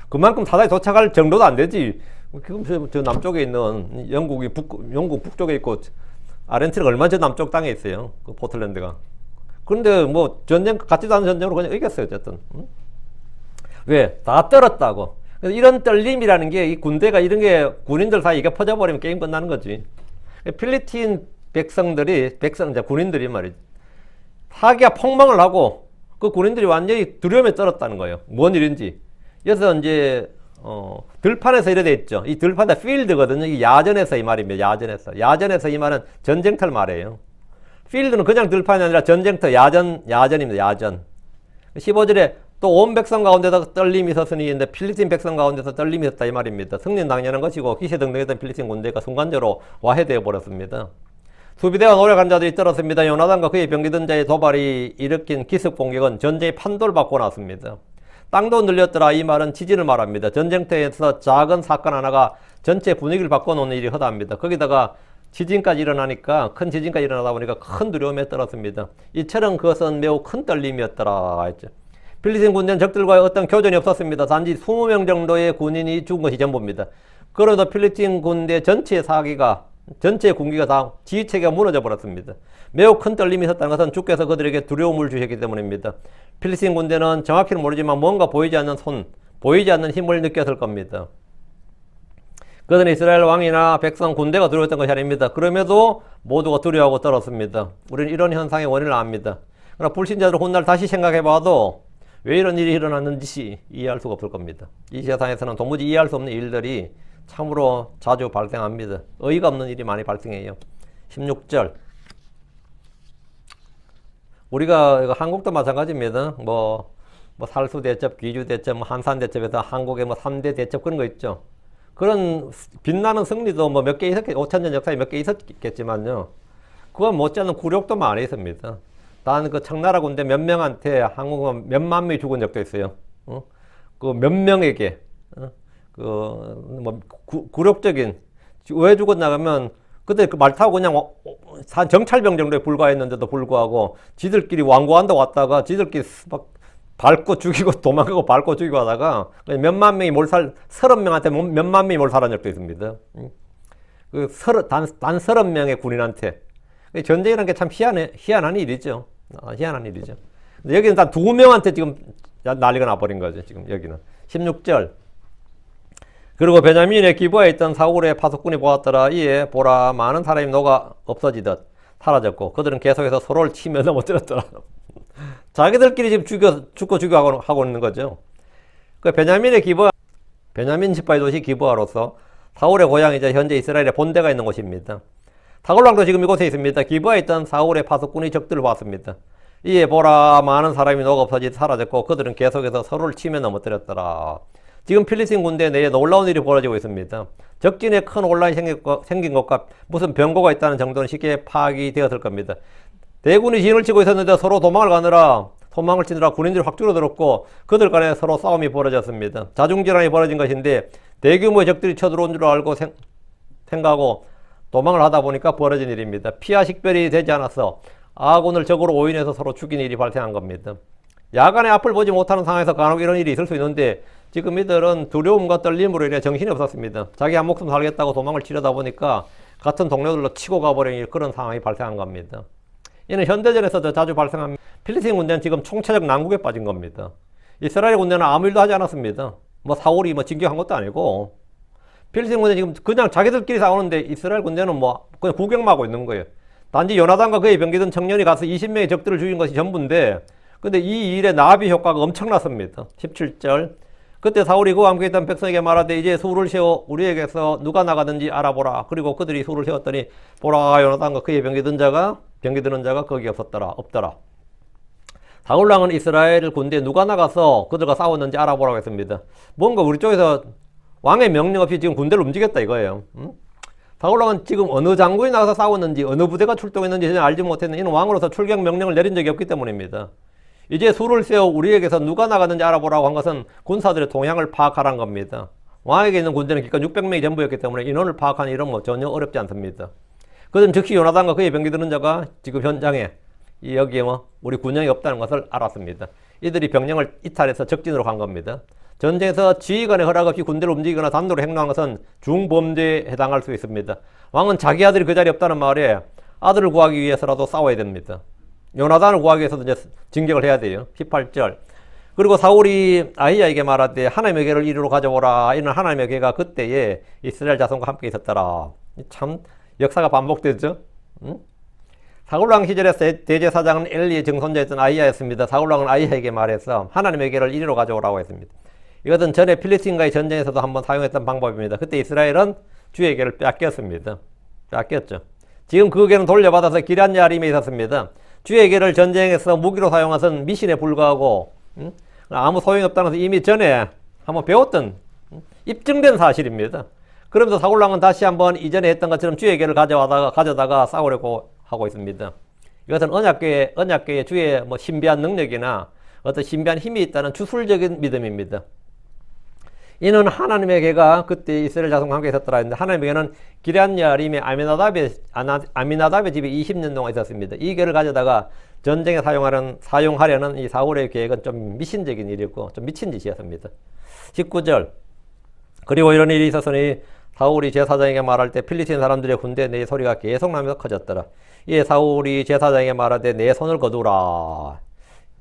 그만큼 사단이 도착할 정도도 안 되지. 지금 저 남쪽에 있는 영국 북쪽에 있고 아르헨티나가 얼마 전 남쪽 땅에 있어요. 그 포틀랜드가. 그런데 뭐 전쟁 같지도 않은 전쟁으로 그냥 이겼어요. 어쨌든. 왜? 다 떨었다고. 그래서 이런 떨림이라는 게 이 군대가 이런 게 군인들 사이에 이게 퍼져버리면 게임 끝나는 거지. 필리핀 군인들이 말이지. 사기가 폭망을 하고 그 군인들이 완전히 두려움에 떨었다는 거예요. 뭔 일인지. 그래서 이제 들판에서 이래 돼 있죠. 이 들판은 필드거든요. 이 야전에서 이 말입니다. 야전에서 이 말은 전쟁터를 말해요. 필드는 그냥 들판이 아니라 전쟁터, 야전입니다. 야전. 15절에 또 온 백성 가운데서 떨림이 있었으니, 근데 필리핀 백성 가운데서 떨림이 있었다 이 말입니다. 승리는 당연한 것이고 기세등등했던 필리핀 군대가 순간적으로 와해되어 버렸습니다. 수비대와 노력한 자들이 떨었습니다. 요나단과 그의 병기든 자의 도발이 일으킨 기습 공격은 전쟁의 판도를 바꿔 놨습니다. 땅도 늘렸더라 이 말은 지진을 말합니다. 전쟁터에서 작은 사건 하나가 전체 분위기를 바꿔놓는 일이 허다합니다. 거기다가 지진까지 일어나니까 큰 지진까지 일어나다 보니까 큰 두려움에 떨었습니다. 이처럼 그것은 매우 큰 떨림이었더라 했죠. 필리핀 군대는 적들과의 어떤 교전이 없었습니다. 단지 20명 정도의 군인이 죽은 것이 전부입니다. 그래도 필리핀 군대 전체 군기가 다 지휘체계가 무너져 버렸습니다. 매우 큰 떨림이 있었다는 것은 주께서 그들에게 두려움을 주셨기 때문입니다. 필리핀 군대는 정확히는 모르지만 뭔가 보이지 않는 힘을 느꼈을 겁니다. 그들은 이스라엘 왕이나 백성 군대가 두려웠던 것이 아닙니다. 그럼에도 모두가 두려워하고 떨었습니다. 우리는 이런 현상의 원인을 압니다. 그러나 불신자들 훗날 다시 생각해봐도 왜 이런 일이 일어났는지 이해할 수가 없을 겁니다. 이 세상에서는 도무지 이해할 수 없는 일들이 참으로 자주 발생합니다. 어이가 없는 일이 많이 발생해요. 16절. 우리가 한국도 마찬가지입니다. 뭐 살수대첩, 귀주대첩, 한산대첩에서 한국의 3대 대첩 그런 거 있죠. 그런 빛나는 승리도 뭐 몇 개 있었겠죠. 5,000년 역사에 몇 개 있었겠지만요. 그건 못지않은 굴욕도 많이 있습니다. 단 그 청나라 군대 몇 명한테 한국은 몇만 명이 죽은 적도 있어요. 그 몇 명에게 굴욕적인 왜 죽었나 하면 그때 그 말 타고 그냥 정찰병 정도에 불과했는데도 불구하고 지들끼리 왕고한다고 왔다가 지들끼리 막 밟고 죽이고 도망가고 밟고 죽이고 하다가 몇만 명이 30명한테 몇만 명이 몰살한 적도 있습니다. 단 30명의 군인한테. 전쟁이라는 게 참 희한한 일이죠. 희한한 일이죠. 근데 여기는 단 2명한테 지금 난리가 나버린 거죠. 지금 여기는. 16절. 그리고 베냐민의 기부하에 있던 사울의 파수꾼이 보았더라. 이에 보라 많은 사람이 녹아 없어지듯 사라졌고 그들은 계속해서 서로를 치며 넘어뜨렸더라. 자기들끼리 지금 죽고 하고 있는 거죠. 그 베냐민 지파의 도시 기부하로서 사울의 고향이자 현재 이스라엘의 본대가 있는 곳입니다. 사울왕도 지금 이곳에 있습니다. 기브아에 있던 사울의 파수꾼이 적들을 봤습니다. 이에 보라 많은 사람이 녹아 없어지 사라졌고 그들은 계속해서 서로를 치며 넘어뜨렸더라. 지금 필리스틴 군대 내에 놀라운 일이 벌어지고 있습니다. 적진에 큰 혼란이 생긴 것과 무슨 병고가 있다는 정도는 쉽게 파악이 되었을 겁니다. 대군이 진을 치고 있었는데 서로 도망을 치느라 군인들이 확 줄어들었고 그들 간에 서로 싸움이 벌어졌습니다. 자중질환이 벌어진 것인데 대규모의 적들이 쳐들어온 줄 알고 생각하고 도망을 하다 보니까 벌어진 일입니다. 피하 식별이 되지 않아서 아군을 적으로 오인해서 서로 죽인 일이 발생한 겁니다. 야간에 앞을 보지 못하는 상황에서 간혹 이런 일이 있을 수 있는데 지금 이들은 두려움과 떨림으로 인해 정신이 없었습니다. 자기 한 목숨 살겠다고 도망을 치려다 보니까 같은 동료들로 치고 가버린 그런 상황이 발생한 겁니다. 이는 현대전에서도 자주 발생한 필리스틴 군대는 지금 총체적 난국에 빠진 겁니다. 이스라엘 군대는 아무 일도 하지 않았습니다. 사울이 진격한 것도 아니고 필리스틴 군대는 지금 그냥 자기들끼리 싸우는데 이스라엘 군대는 그냥 구경만 하고 있는 거예요. 단지 요나단과 그의 병기든 청년이 가서 20명의 적들을 죽인 것이 전부인데 근데 이 일의 나비 효과가 엄청났습니다. 17절 그때 사울이 그와 함께 있던 백성에게 말하되 이제 수를 세워 우리에게서 누가 나가든지 알아보라. 그리고 그들이 수를 세웠더니 보라 요나단과 그의 병기드는 자가 거기 없더라. 사울왕은 이스라엘 군대에 누가 나가서 그들과 싸웠는지 알아보라고 했습니다. 뭔가 우리 쪽에서 왕의 명령 없이 지금 군대를 움직였다 이거예요. 사울왕은 지금 어느 장군이 나가서 싸웠는지 어느 부대가 출동했는지 전혀 알지 못했는 이는 왕으로서 출격 명령을 내린 적이 없기 때문입니다. 이제 수를 세워 우리에게서 누가 나가는지 알아보라고 한 것은 군사들의 동향을 파악하라는 겁니다. 왕에게 있는 군대는 기껏 600명이 전부였기 때문에 인원을 파악하는 일은 전혀 어렵지 않습니다. 그들은 즉시 요나단과 그의 병기드는 자가 지금 현장에 여기에 우리 군영이 없다는 것을 알았습니다. 이들이 병력을 이탈해서 적진으로 간 겁니다. 전쟁에서 지휘관의 허락 없이 군대를 움직이거나 단독으로 행동한 것은 중범죄에 해당할 수 있습니다. 왕은 자기 아들이 그 자리에 없다는 말에 아들을 구하기 위해서라도 싸워야 됩니다. 요나단을 구하기 위해서도 이제 진격을 해야 돼요. 18절 그리고 사울이 아히야에게 말하되 하나님의 궤를 이리로 가져오라. 이는 하나님의 궤가 그때에 이스라엘 자손과 함께 있었더라. 참 역사가 반복되죠. 사울왕 시절에 대제사장은 엘리의 증손자였던 아히야였습니다. 사울왕은 아히야에게 말해서 하나님의 궤를 이리로 가져오라고 했습니다. 이것은 전에 필리스틴과의 전쟁에서도 한번 사용했던 방법입니다. 그때 이스라엘은 주의 궤를 뺏겼습니다. 뺏겼죠. 지금 그 궤는 돌려받아서 기럇야림에 있었습니다. 주의 궤를 전쟁에서 무기로 사용한 것은 미신에 불과하고 아무 소용이 없다는 것을 이미 전에 한번 배웠던 입증된 사실입니다. 그러면서 사울왕은 다시 한번 이전에 했던 것처럼 주의 궤를 가져다가 싸우려고 하고 있습니다. 이것은 언약궤의 주의 신비한 능력이나 어떤 신비한 힘이 있다는 추술적인 믿음입니다. 이는 하나님의 궤가 그때 이스라엘 자손과 함께 있었더라 했는데 하나님의 궤는 기럇야림의 아미나답의 집에 20년 동안 있었습니다. 이 궤를 가져다가 전쟁에 사용하려는 이 사울의 계획은 좀 미신적인 일이고 좀 미친 짓이었습니다. 19절 그리고 이런 일이 있었으니 사울이 제사장에게 말할 때 필리스틴 사람들의 군대 내 소리가 계속 나면서 커졌더라. 이에 사울이 제사장에게 말하되 내 손을 거두라.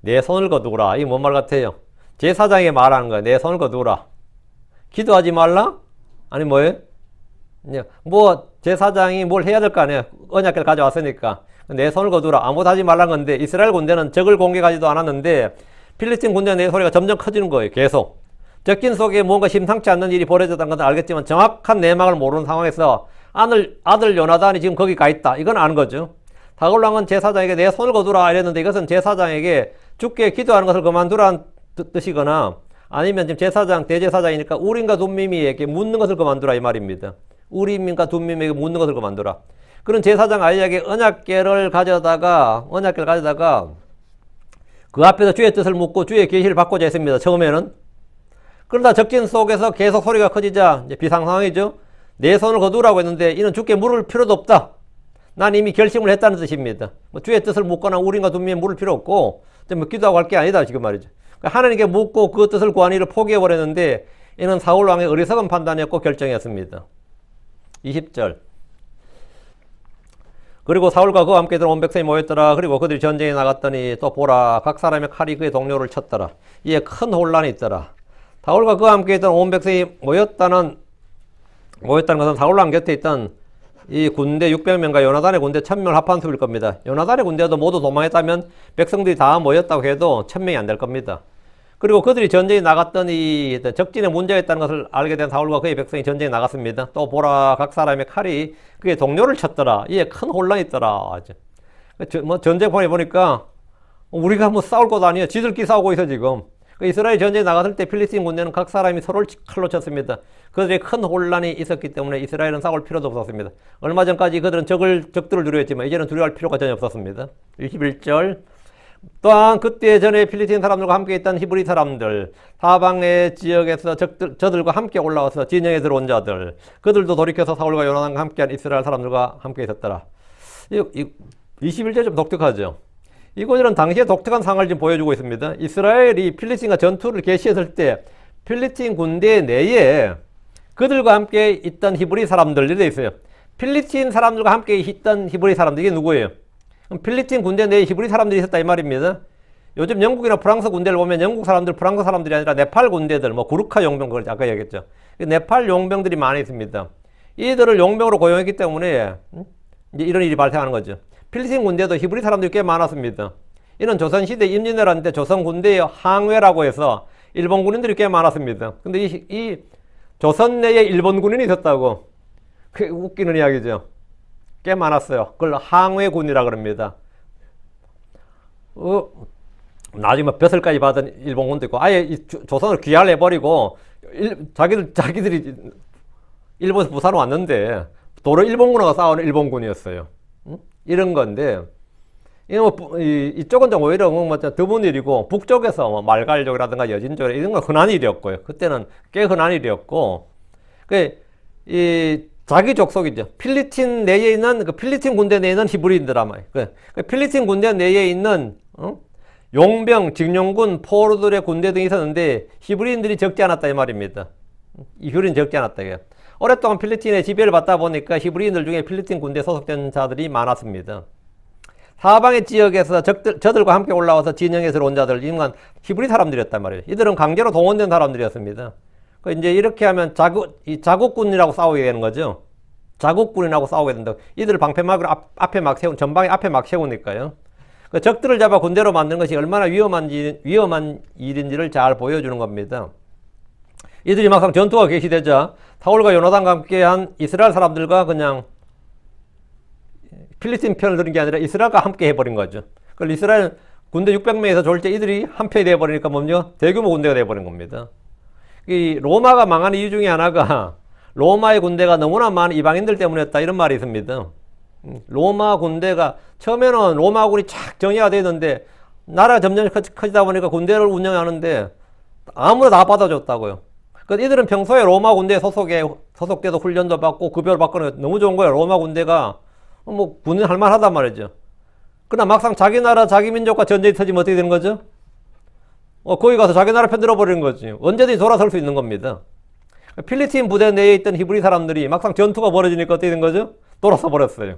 내 손을 거두라. 이게 뭔 말 같아요? 제사장에게 말하는 거야. 내 손을 거두라. 기도하지 말라? 아니 뭐예요? 제사장이 뭘 해야 될 거 아니에요. 언약궤를 가져왔으니까. 내 손을 거두라. 아무것도 하지 말라는 건데 이스라엘 군대는 적을 공격하지도 않았는데 필리스틴 군대 내 소리가 점점 커지는 거예요. 계속. 적진 속에 뭔가 심상치 않는 일이 벌어졌다는 것은 알겠지만 정확한 내막을 모르는 상황에서 아들 요나단이 지금 거기 가 있다. 이건 아는 거죠. 사울왕은 제사장에게 내 손을 거두라 이랬는데 이것은 제사장에게 죽게 기도하는 것을 그만두라는 뜻이거나 아니면 지금 대제사장이니까 우림과 둠밈이에게 묻는 것을 그만두라 이 말입니다. 우림과 둠밈에게 묻는 것을 그만두라. 그런 제사장 아이에게 언약궤를 가져다가 그 앞에서 주의 뜻을 묻고 주의 계시를 받고자 했습니다. 처음에는. 그러다 적진 속에서 계속 소리가 커지자 이제 비상 상황이죠. 내 손을 거두라고 했는데 이는 주께 물을 필요도 없다. 난 이미 결심을 했다는 뜻입니다. 주의 뜻을 묻거나 우림과 둠밈에 물을 필요 없고 기도하고 할 게 아니다 지금 말이죠. 하나님께 묻고 그 뜻을 구하는 일을 포기해버렸는데 이는 사울왕의 어리석은 판단이었고 결정이었습니다. 20절 그리고 사울과 그와 함께 있던 온 백성이 모였더라. 그리고 그들이 전쟁에 나갔더니 또 보라 각 사람의 칼이 그의 동료를 쳤더라. 이에 큰 혼란이 있더라. 사울과 그와 함께 있던 온 백성이 모였다는 것은 사울왕 곁에 있던 이 군대 600명과 요나단의 군대 1000명을 합한 수일 겁니다. 요나단의 군대도 모두 도망했다면 백성들이 다 모였다고 해도 1000명이 안 될 겁니다. 그리고 그들이 전쟁에 나갔더니 적진에 문제가 있다는 것을 알게 된 사울과 그의 백성이 전쟁에 나갔습니다. 또 보라, 각 사람의 칼이 그의 동료를 쳤더라. 이에 큰 혼란이 있더라. 뭐 전쟁판에 보니까 우리가 뭐 싸울 것도 아니에요. 지들끼리 싸우고 있어 지금. 이스라엘 전쟁에 나갔을 때 필리스틴 군대는 각 사람이 서로를 칼로 쳤습니다. 그들의 큰 혼란이 있었기 때문에 이스라엘은 싸울 필요도 없었습니다. 얼마 전까지 그들은 적들을 두려워했지만 이제는 두려워할 필요가 전혀 없었습니다. 21절 또한 그때 전에 필리스틴 사람들과 함께 있던 히브리 사람들, 사방의 지역에서 저들과 함께 올라와서 진영에 들어온 자들, 그들도 돌이켜서 사울과 요나단과 함께한 이스라엘 사람들과 함께 있었더라. 21절 좀 독특하죠. 이곳은 당시의 독특한 상황을 지금 보여주고 있습니다. 이스라엘이 필리스틴과 전투를 개시했을 때 필리스틴 군대 내에 그들과 함께 있던 히브리 사람들이 되어 있어요. 필리스틴 사람들과 함께 있던 히브리 사람들, 이게 누구예요? 필리스틴 군대 내에 히브리 사람들이 있었다 이 말입니다. 요즘 영국이나 프랑스 군대를 보면 영국 사람들, 프랑스 사람들이 아니라 네팔 군대들, 뭐 구르카 용병, 그걸 아까 얘기했죠. 네팔 용병들이 많이 있습니다. 이들을 용병으로 고용했기 때문에 이제 이런 일이 발생하는 거죠. 필리스틴 군대도 히브리 사람들이 꽤 많았습니다. 이는 조선시대 임진왜란 때 조선 군대의 항해라고 해서 일본 군인들이 꽤 많았습니다. 근데 이 조선 내에 일본 군인이 있었다고. 그 웃기는 이야기죠. 꽤 많았어요. 그걸 항해군이라 그럽니다. 나중에 뭐 벼슬까지 받은 일본군도 있고, 아예 조선을 귀환을 해버리고, 자기들이 일본에서 부산 왔는데, 도로 일본군하고 싸우는 일본군이었어요. 이런 건데, 이쪽은 좀 오히려 뭐 드문 일이고, 북쪽에서 뭐 말갈족이라든가 여진족 이런 건 흔한 일이었고요. 그때는 꽤 흔한 일이었고, 자기 족속이죠. 필리스틴 내에 있는, 필리스틴 군대 내에 있는 히브리인들아 말이에요. 필리스틴 군대 내에 있는, 용병, 직용군, 포로들의 군대 등이 있었는데, 히브리인들이 적지 않았다, 이 말입니다. 히브리인 적지 않았다, 이게. 오랫동안 필리스틴의 지배를 받다 보니까 히브리인들 중에 필리스틴 군대에 소속된 자들이 많았습니다. 사방의 지역에서 저들과 함께 올라와서 진영에 들어온 자들, 인간 히브리 사람들이었단 말이에요. 이들은 강제로 동원된 사람들이었습니다. 이제 이렇게 하면 자국군이라고 싸우게 되는 거죠. 자국군이라고 싸우게 된다. 이들을 방패막으로 앞에 막 전방에 앞에 막 세우니까요. 적들을 잡아 군대로 만드는 것이 얼마나 위험한 일인지를 잘 보여주는 겁니다. 이들이 막상 전투가 개시되자 사울과 요나단과 함께한 이스라엘 사람들과 그냥 필리스틴 편을 들은 게 아니라 이스라엘과 함께 해버린 거죠. 이스라엘 군대 600명에서 좋을 때 이들이 한패 되어버리니까 뭡니까? 대규모 군대가 되어버린 겁니다. 이 로마가 망한 이유 중에 하나가 로마의 군대가 너무나 많은 이방인들 때문이었다 이런 말이 있습니다. 로마 군대가 처음에는 로마군이 착 정예가 되어 있는데 나라가 점점 커지다 보니까 군대를 운영하는데 아무나 다 받아줬다고요. 이들은 평소에 로마 군대에 소속돼도 훈련도 받고 급여를 받고 너무 좋은 거예요. 로마 군대가 뭐 군인 할 만하단 말이죠. 그러나 막상 자기 나라 자기 민족과 전쟁이 터지면 어떻게 되는 거죠? 거기 가서 자기 나라 편 들어버리는 거지. 언제든지 돌아설 수 있는 겁니다. 필리스틴 부대 내에 있던 히브리 사람들이 막상 전투가 벌어지니까 어떻게 된 거죠? 돌아서 버렸어요.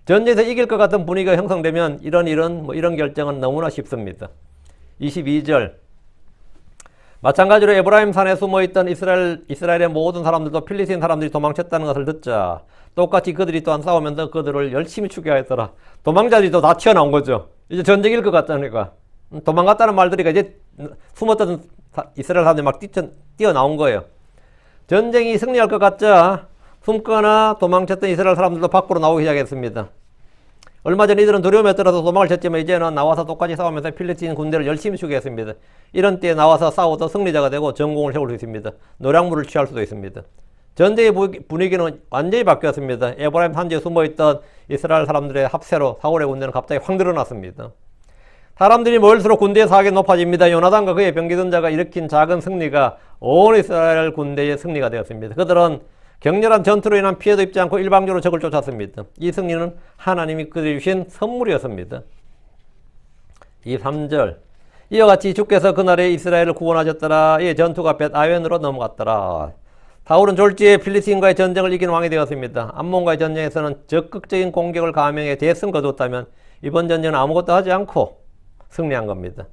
전쟁에서 이길 것 같은 분위기가 형성되면 이런 결정은 너무나 쉽습니다. 22절 마찬가지로 에브라임 산에 숨어있던 이스라엘의 모든 사람들도 필리스틴 사람들이 도망쳤다는 것을 듣자 똑같이 그들이 또한 싸우면서 그들을 열심히 추격하였더라. 도망자들도 다 튀어나온 거죠. 이제 전쟁일 것 같다니까. 도망갔다는 말들이가 이제 숨었던 이스라엘 사람들이 막 뛰어나온 거예요. 전쟁이 승리할 것 같자 숨거나 도망쳤던 이스라엘 사람들도 밖으로 나오기 시작했습니다. 얼마 전 이들은 두려움에 떨어서 도망을 쳤지만 이제는 나와서 똑같이 싸우면서 필리스틴 군대를 열심히 추격했습니다. 이런 때에 나와서 싸워도 승리자가 되고 전공을 세울 수 있습니다. 노량물을 취할 수도 있습니다. 전쟁의 분위기는 완전히 바뀌었습니다. 에브라임 산지에 숨어있던 이스라엘 사람들의 합세로 사울의 군대는 갑자기 확 늘어났습니다. 사람들이 모일수록 군대의 사격이 높아집니다. 요나단과 그의 병기던 자가 일으킨 작은 승리가 온 이스라엘 군대의 승리가 되었습니다. 그들은 격렬한 전투로 인한 피해도 입지 않고 일방적으로 적을 쫓았습니다. 이 승리는 하나님이 그들에게 주신 선물이었습니다. 23절 이와 같이 주께서 그날에 이스라엘을 구원하셨더라. 이에 전투가 벳아웬으로 넘어갔더라. 사울은 졸지에 필리스틴과의 전쟁을 이긴 왕이 되었습니다. 암몬과의 전쟁에서는 적극적인 공격을 감행해 대승 거두었다면 이번 전쟁은 아무것도 하지 않고 승리한 겁니다.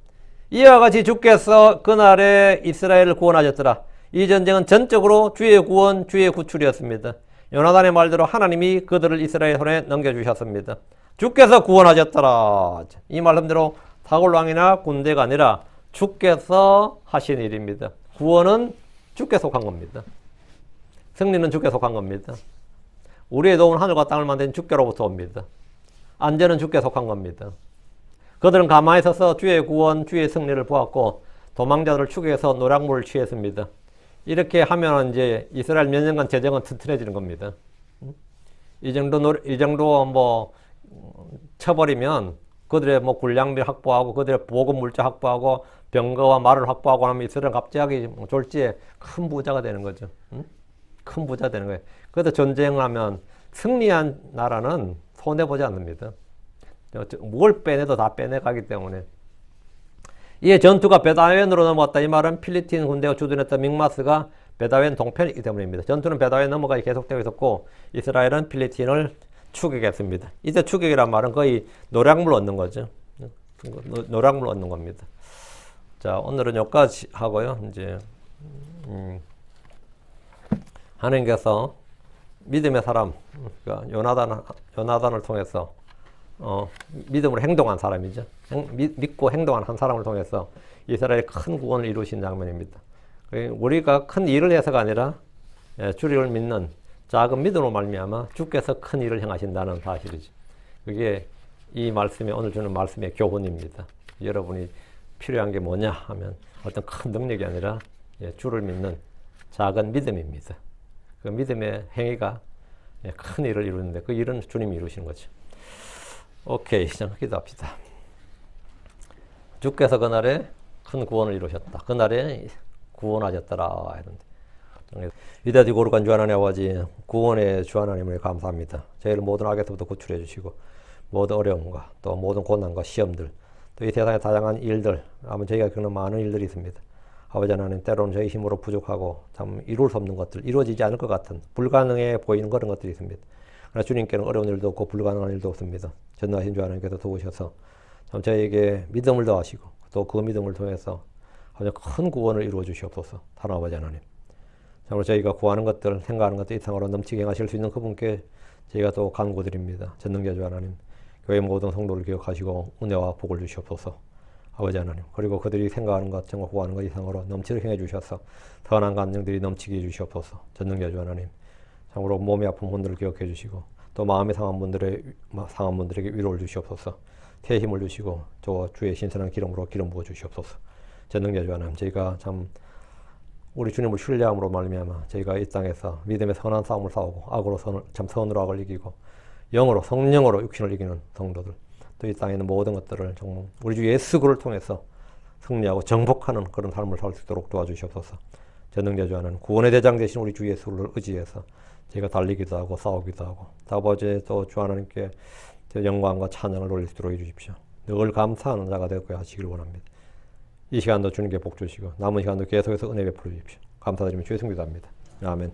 이와 같이 주께서 그날에 이스라엘을 구원하셨더라. 이 전쟁은 전적으로 주의 구원, 주의 구출이었습니다. 요나단의 말대로 하나님이 그들을 이스라엘 손에 넘겨주셨습니다. 주께서 구원하셨더라. 이 말씀대로 사울 왕이나 군대가 아니라 주께서 하신 일입니다. 구원은 주께 속한 겁니다. 승리는 주께 속한 겁니다. 우리의 도움은 하늘과 땅을 만든 주께로부터 옵니다. 안전은 주께 속한 겁니다. 그들은 가만히 서서 주의 구원, 주의 승리를 보았고 도망자들을 추격해서 노략물을 취했습니다. 이렇게 하면 이제 이스라엘 몇 년간 재정은 튼튼해지는 겁니다. 이 정도 뭐 쳐버리면 그들의 뭐 군량비 확보하고 그들의 보급 물자 확보하고 병거와 말을 확보하고 하면 이스라엘은 갑자기 졸지에 큰 부자가 되는 거죠. 큰 부자 되는 거예요. 그래서 전쟁을 하면 승리한 나라는 손해보지 않습니다. 뭘 빼내도 다 빼내가기 때문에. 이에 전투가 베다웬으로 넘어왔다. 이 말은 필리핀 군대가 주둔했던 믹마스가 베다웬 동편이기 때문입니다. 전투는 베다웬 넘어가기 계속되고 있었고 이스라엘은 필리핀을 추격했습니다. 이때 추격이란 말은 거의 노략물 얻는 거죠. 노략물 얻는 겁니다. 자, 오늘은 여기까지 하고요. 이제 하나님께서 믿음의 사람, 그러니까 요나단을 통해서 믿음으로 행동한 사람이죠. 믿고 행동한 한 사람을 통해서 이스라엘의 큰 구원을 이루신 장면입니다. 우리가 큰 일을 해서가 아니라 주를 믿는 작은 믿음으로 말미암아 주께서 큰 일을 행하신다는 사실이죠. 그게 이 말씀에 오늘 주는 말씀의 교훈입니다. 여러분이 필요한 게 뭐냐 하면 어떤 큰 능력이 아니라 주를 믿는 작은 믿음입니다. 그 믿음의 행위가 큰 일을 이루는데 그 일은 주님이 이루시는 거죠. 오케이, 기도합시다. 주께서 그날에 큰 구원을 이루셨다. 그날에 구원하셨더라. 이런데 위대하고 거룩한 주 하나님 아버지, 구원의 주 하나님을 감사합니다. 저희를 모든 악에서부터 구출해 주시고 모든 어려움과 또 모든 고난과 시험들, 또 이 세상의 다양한 일들, 아마 저희가 겪는 많은 일들이 있습니다. 아버지 하나님, 때로는 저희 힘으로 부족하고 참 이룰 수 없는 것들, 이루어지지 않을 것 같은 불가능해 보이는 그런 것들이 있습니다. 그러나 주님께는 어려운 일도 없고 불가능한 일도 없습니다. 전능하신 주 하나님께서 도우셔서 참 저희에게 믿음을 더하시고 또 그 믿음을 통해서 아주 큰 구원을 이루어 주시옵소서. 하나님 아버지 하나님, 참으로 저희가 구하는 것들, 생각하는 것들 이상으로 넘치게 행하실 수 있는 그분께 저희가 또 간구드립니다. 전능자 주 하나님, 교회 모든 성도를 기억하시고 은혜와 복을 주시옵소서. 아버지 하나님, 그리고 그들이 생각하는 것, 정말 구하는 것 이상으로 넘치게 행해 주셔서 선한 감정들이 넘치게 해주시옵소서. 전능자 주 하나님, 참으로 몸이 아픈 분들을 기억해 주시고 또 마음이 상한 분들에게 위로를 주시옵소서. 새 힘을 주시고 저 주의 신선한 기름으로 기름 부어 주시옵소서. 전능자 주 하나님, 저희가 참 우리 주님을 신뢰함으로 말미암아 저희가 이 땅에서 믿음의 선한 싸움을 싸우고 악으로 선으로 악을 이기고 영으로 성령으로 육신을 이기는 성도들, 또 이 땅에 있는 모든 것들을 정말 우리 주 예수 그를 통해서 승리하고 정복하는 그런 삶을 살 수 있도록 도와주시옵소서. 전능자 주 하나님, 구원의 대장 되신 우리 주 예수를 의지해서 저희가 달리기도 하고 싸우기도 하고 아버지 또 주 하나님께 영광과 찬양을 올릴 수 있도록 해주십시오. 늘 감사하는 자가 되게 하시길 원합니다. 이 시간도 주님께 복 주시고 남은 시간도 계속해서 은혜 베풀어 주십시오. 감사드리며 주의 승리도 합니다. 아멘.